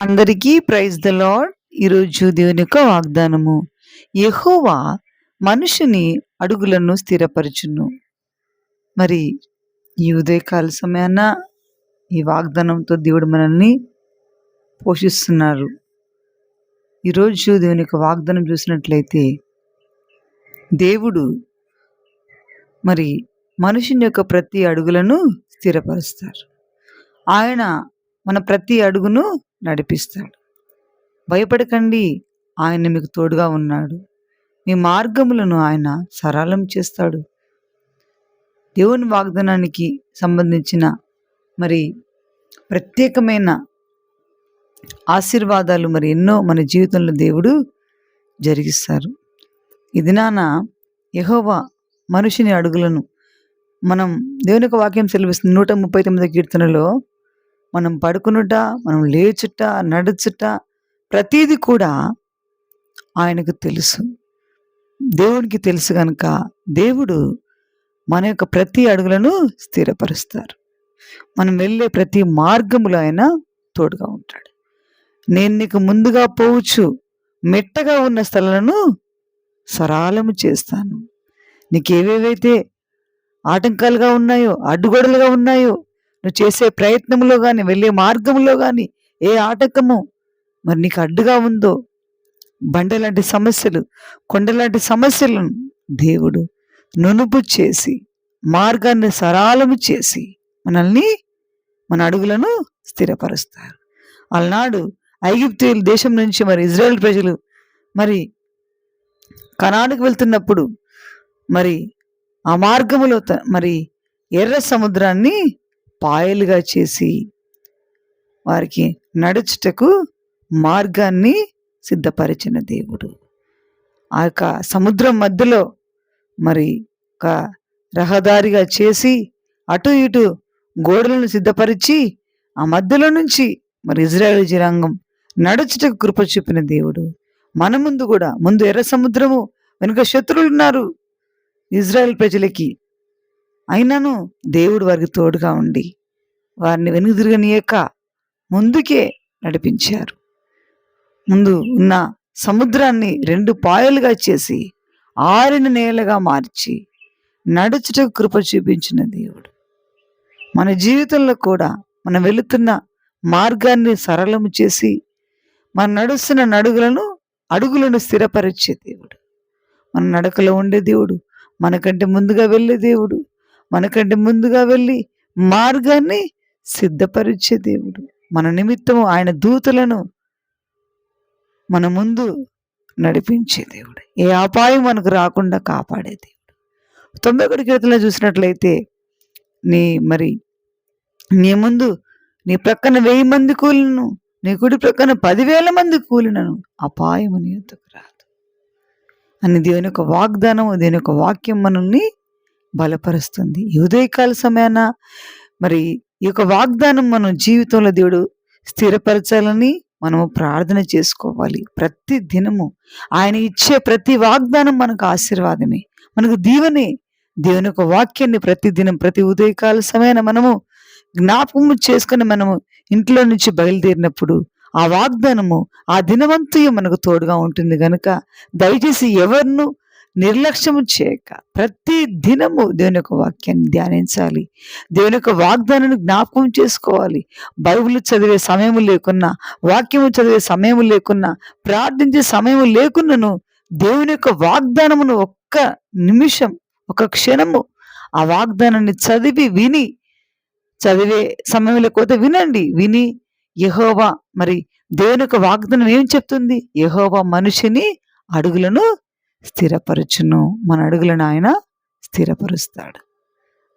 అందరికీ praise the lord. ఈరోజు దేవుని యొక్క వాగ్దానము. యెహోవా మనుషుని అడుగులను స్థిరపరచును. మరి ఈ ఉదయకాల సమయాన ఈ వాగ్దానంతో దేవుడు మనల్ని పోషిస్తున్నారు. ఈరోజు దేవుని యొక్క వాగ్దానం చూసినట్లయితే దేవుడు మరి మనుషుని యొక్క ప్రతి అడుగులను స్థిరపరుస్తారు. ఆయన మన ప్రతి అడుగును నడిపిస్తాడు. భయపడకండి, ఆయన మీకు తోడుగా ఉన్నాడు. మీ మార్గములను ఆయన సరళం చేస్తాడు. దేవుని వాగ్దానానికి సంబంధించిన మరి ప్రత్యేకమైన ఆశీర్వాదాలు మరి ఎన్నో మన జీవితంలో దేవుడు జరిగిస్తారు. ఈ దినాన యెహోవా మనుషుని అడుగులను మనం దేవుని యొక్క వాక్యం సెలవిస్తుంది. 139 కీర్తనలో మనం పడుకునుట, మనం లేచుట, నడుచుట ప్రతీది కూడా ఆయనకు తెలుసు. దేవుడికి తెలుసు కనుక దేవుడు మన యొక్క ప్రతి అడుగులను స్థిరపరుస్తారు. మనం వెళ్ళే ప్రతి మార్గములో ఆయన తోడుగా ఉంటాడు. నేను నీకు ముందుగా పోవచ్చు, మెట్టగా ఉన్న స్థలాలను సరళము చేస్తాను. నీకు ఏవేవైతే ఆటంకాలుగా ఉన్నాయో, అడ్డుగోడలుగా ఉన్నాయో, నువ్వు చేసే ప్రయత్నంలో కానీ వెళ్ళే మార్గంలో కానీ ఏ ఆటంకము మరి నీకు అడ్డుగా ఉందో, బండలాంటి సమస్యలు, కొండలాంటి సమస్యలను దేవుడు నునుపు చేసి మార్గాన్ని సరళము చేసి మనల్ని మన అడుగులను స్థిరపరుస్తారు. అలనాడు ఐగుప్తీయుల దేశం నుంచి మరి ఇజ్రాయెల్ ప్రజలు మరి కనానుకు వెళ్తున్నప్పుడు మరి ఆ మార్గములో మరి ఎర్ర సముద్రాన్ని పాయలుగా చేసి వారికి నడుచుటకు మార్గాన్ని సిద్ధపరిచిన దేవుడు. ఆ యొక్క సముద్రం మధ్యలో మరి ఒక రహదారిగా చేసి అటు ఇటు గోడలను సిద్ధపరిచి ఆ మధ్యలో నుంచి మరి ఇజ్రాయేల్ జనాంగం నడుచుటకు కృప చూపిన దేవుడు. మన ముందు కూడా ముందు ఎర్ర సముద్రము, వెనుక శత్రువులు ఉన్నారు ఇజ్రాయేల్ ప్రజలకి. అయినను దేవుడు వారికి తోడుగా ఉండి వారిని వెనుక తిరగనీయక ముందుకే నడిపించారు. ముందు ఉన్న సముద్రాన్ని 2 పాయలుగా చేసి ఆరిన నేలగా మార్చి నడుచుటకు కృప చూపించిన దేవుడు. మన జీవితంలో కూడా మనం వెళుతున్న మార్గాన్ని సరళము చేసి మన నడుస్తున్న అడుగులను స్థిరపరిచే దేవుడు. మన నడకలో ఉండే దేవుడు, మనకంటే ముందుగా వెళ్ళే దేవుడు, మనకంటే ముందుగా వెళ్ళి మార్గాన్ని సిద్ధపరిచే దేవుడు. మన నిమిత్తము ఆయన దూతలను మన ముందు నడిపించే దేవుడు. ఏ అపాయం మనకు రాకుండా కాపాడే దేవుడు. 91 కీర్తనలో చూసినట్లయితే నీ ముందు నీ ప్రక్కన 1000 మంది కూలినను, నీ కుడి ప్రక్కన 10,000 మంది కూలినను అపాయము నీ యొద్దకు రాదు అని దేవుని యొక్క వాగ్దానం, దేవుని యొక్క వాక్యం మనల్ని బలపరుస్తుంది. ఈ ఉదయకాల సమయాన మరి ఈ యొక్క వాగ్దానం మన జీవితంలో దేవుడు స్థిరపరచాలని మనము ప్రార్థన చేసుకోవాలి. ప్రతి దినము ఆయన ఇచ్చే ప్రతి వాగ్దానం మనకు ఆశీర్వాదమే, మనకు దీవెనే. దేవుని యొక్క వాక్యాన్ని ప్రతి దినం ప్రతి ఉదయకాల సమయాన మనము జ్ఞాపకము చేసుకుని మనము ఇంట్లో నుంచి బయలుదేరినప్పుడు ఆ వాగ్దానము ఆ దినవంతయు మనకు తోడుగా ఉంటుంది కనుక దయచేసి ఎవరిను నిర్లక్ష్యము చేయక ప్రతి దినము దేవుని యొక్క వాక్యాన్ని ధ్యానించాలి. దేవుని యొక్క వాగ్దానాన్ని జ్ఞాపకం చేసుకోవాలి. బైబిల్ చదివే సమయం లేకున్నా, వాక్యము చదివే సమయం లేకున్నా, ప్రార్థించే సమయం లేకున్నాను దేవుని యొక్క వాగ్దానమును ఒక్క నిమిషం, ఒక క్షణము ఆ వాగ్దానాన్ని చదివే సమయం లేకపోతే విని యెహోవా మరి దేవుని యొక్క వాగ్దానం ఏం చెప్తుంది? యెహోవా మనిషిని అడుగులను స్థిరపరచును. మన అడుగులను ఆయన స్థిరపరుస్తాడు.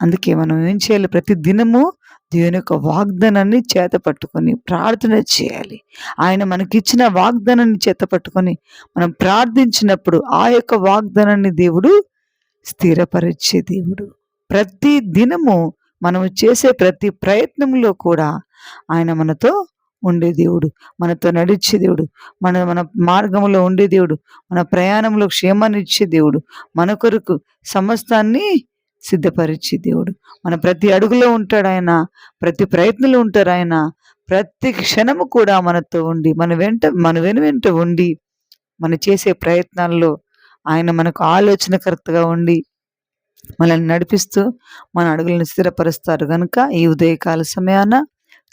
అందుకే మనం ఏం చేయాలి? ప్రతి దినము దేవుని యొక్క వాగ్దానాన్ని చేత పట్టుకొని ప్రార్థన చేయాలి. ఆయన మనకిచ్చిన వాగ్దానాన్ని చేత పట్టుకొని మనం ప్రార్థించినప్పుడు ఆ యొక్క వాగ్దానాన్ని దేవుడు స్థిరపరిచే దేవుడు. ప్రతి దినము మనము చేసే ప్రతి ప్రయత్నంలో కూడా ఆయన మనతో ఉండే దేవుడు, మనతో నడిచే దేవుడు, మన మార్గంలో ఉండే దేవుడు, మన ప్రయాణంలో క్షేమాన్ని ఇచ్చే దేవుడు, మన కొరకు సమస్తాన్ని సిద్ధపరిచే దేవుడు. మన ప్రతి అడుగులో ఉంటాడు ఆయన, ప్రతి ప్రయత్నంలో ఉంటారు ఆయన, ప్రతి క్షణము కూడా మనతో ఉండి మన వెనువెంట ఉండి మనం చేసే ప్రయత్నాల్లో ఆయన మనకు ఆలోచనకర్తగా ఉండి మనల్ని నడిపిస్తూ మన అడుగులను స్థిరపరుస్తారు కనుక ఈ ఉదయకాల సమయాన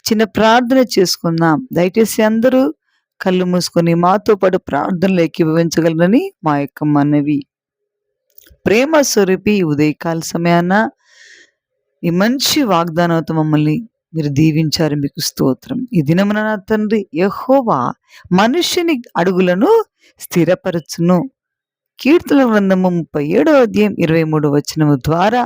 చిన్న ప్రార్థన చేసుకుందాం. దయచేసి అందరూ కళ్ళు మూసుకొని మాతో పాటు ప్రార్థనలు ఏకీభవించగలరని మా యొక్క మనవి. ప్రేమ స్వరూపి ఈ ఉదయకాల సమయాన ఈ మంచి వాగ్దానంతో మమ్మల్ని మీరు దీవించారు, మీకు స్తోత్రం. ఈ దినమున నా తండ్రి యెహోవా మనుష్యుని అడుగులను స్థిరపరచును. కీర్తన గ్రంథము 37:23 ద్వారా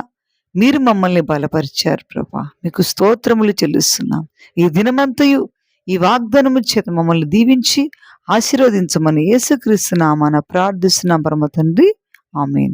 మీరు మమ్మల్ని బలపరిచారు ప్రభా. మీకు స్తోత్రములు చెల్లిస్తున్నాం. ఈ దినమంతయు ఈ వాగ్దానము చేత మమ్మల్ని దీవించి ఆశీర్వదించమని యేసుక్రీస్తు నామమున ప్రార్థిస్తున్నాం పరమ తండ్రి. ఆమేన్.